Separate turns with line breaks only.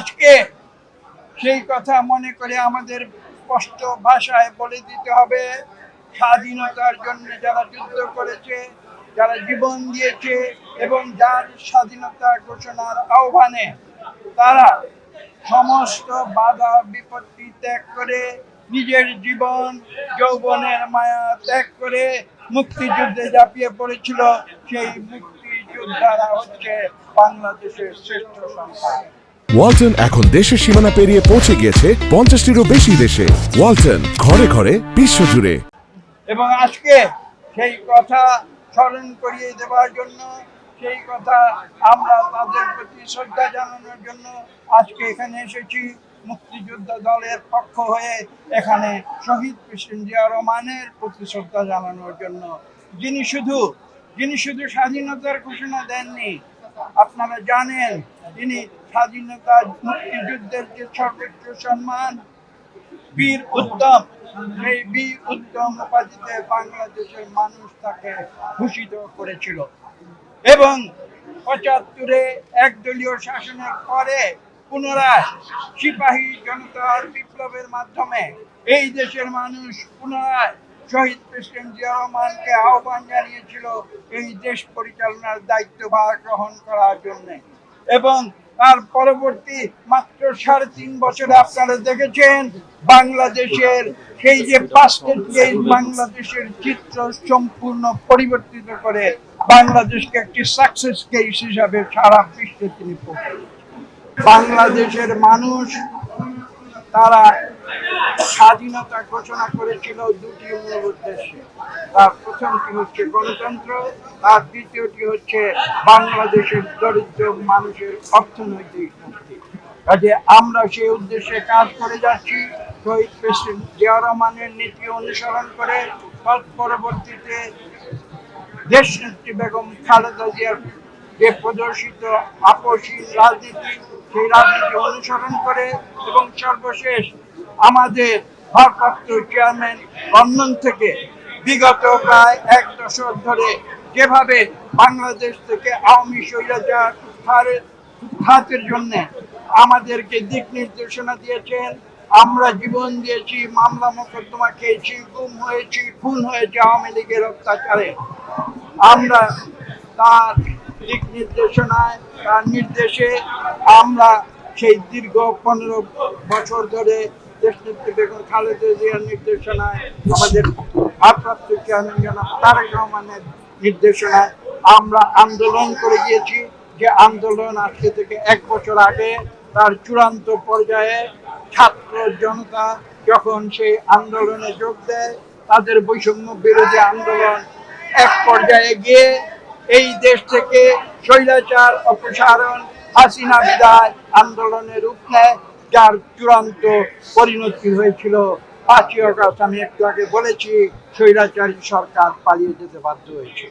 আজকে সেই কথা মনে করে আমাদের স্পষ্ট ভাষায় বলে দিতে হবে, স্বাধীনতার জন্য যারা যুদ্ধ করেছে, যারা জীবন দিয়েছে এবং যার স্বাধীনতা ঘোষণার আহ্বানে তারা সমস্ত বাধা বিপত্তি ত্যাগ করে নিজের জীবন যৌবনের মায়া ত্যাগ করে মুক্তিযুদ্ধে ঝাঁপিয়ে পড়েছিল, সেই মুক্তিযোদ্ধারা হচ্ছে বাংলাদেশের শ্রেষ্ঠ সন্তান।
ওয়ালটন এখন দেশের সীমানা পেরিয়ে পৌঁছে গিয়েছে 50টিরও বেশি দেশে। ওয়ালটন, ঘরে ঘরে বিশ্বজুড়ে।
এবং আজকে সেই কথা স্মরণ করিয়ে দেওয়ার জন্য, সেই কথা আমরা তাদের প্রতি শ্রদ্ধা জানানোর জন্য আজকে এখানে এসেছি। মুক্তিযোদ্ধা দলের পক্ষ হয়ে এখানে শহীদ প্রেসিডেন্ট জিয়া রহমানের প্রতি শ্রদ্ধা জানানোর জন্য, যিনি শুধু স্বাধীনতার ঘোষণা দেননি, আপনারা জানেন তিনি স্বাধীনতা মুক্তিযুদ্ধের যে সর্বোচ্চ সম্মান বীর উত্তম, সেই বীর উত্তম উপাধিতে বাংলাদেশের মানুষ তাকে ভূষিত করেছিল। এবং ৭৫-এ একদলীয় শাসনের পরে পুনরায় সিপাহী জনতার বিপ্লবের মাধ্যমে এই দেশের মানুষ পুনরায় শহীদ প্রেসিডেন্ট জিয়া রহমানকে আহ্বান জানিয়েছিল এই দেশ পরিচালনার দায়িত্বভার গ্রহণ করার জন্য। এবং তার পরবর্তী মাত্র ৩.৫ বছরে আপনারা দেখেছেন বাংলাদেশের সেই যে বাংলাদেশের চিত্র সম্পূর্ণ পরিবর্তিত করে বাংলাদেশকে একটি সাকসেস কেস হিসাবে সারা বিশ্বে তিনি বাংলাদেশের মানুষ তারা স্বাধীনতা ঘোষণা করেছিল দুটি মূল উদ্দেশ্যে। তার প্রথমটি হচ্ছে গণতন্ত্র, তার দ্বিতীয়টি হচ্ছে বাংলাদেশের দরিদ্র মানুষের অর্থনৈতিক মুক্তি। কাজে আমরা সেই উদ্দেশ্যে কাজ করে যাচ্ছি। শহীদ প্রেসিডেন্ট জিয়া রহমানের নীতি অনুসরণ করে পরবর্তীতে দেশনেত্রী বেগম খালেদা জিয়ার যে প্রদর্শিত আপসহীন রাজনীতি, সেই রাজনীতি অনুসরণ করে এবং সর্বশেষ আমাদের ভারপ্রাপ্ত চেয়ারম্যান লন্ডন থেকে বিগত প্রায় ১ দশক ধরে যেভাবে বাংলাদেশ থেকে আওয়ামী স্বৈরাচার উৎখাতের জন্য আমাদেরকে দিক নির্দেশনা দিয়েছেন। আমরা জীবন দিয়েছি, মামলা মোকদ্দমা খেয়েছি, গুম হয়েছি, খুন হয়েছে আওয়ামী লীগের অত্যাচারে। আমরা তার দিক নির্দেশনায়, তার নির্দেশে আমরা সেই দীর্ঘ ১৫ বছর ধরে দেশনেত্রী বেগম খালেদা জিয়ার নির্দেশনায়, আমাদের ভারপ্রাপ্ত চেয়ারম্যান জনাব তারেক রহমানের নির্দেশনায় আমরা আন্দোলন করে গিয়েছি। যে আন্দোলন আজকে থেকে ১ বছর আগে তার চূড়ান্ত পর্যায়ে ছাত্র জনতা যখন সেই আন্দোলনে যোগ দেয়, তাদের বৈষম্য বিরোধী আন্দোলন এক পর্যায়ে গিয়ে এই দেশ থেকে স্বৈরাচার অপসারণ, হাসিনা বিদায় আন্দোলনের রূপ নেয়, যার চূড়ান্ত পরিণতি হয়েছিল ৫ই আগস্ট। আমি একটু আগে বলেছি, স্বৈরাচারী সরকার পালিয়ে যেতে বাধ্য হয়েছে।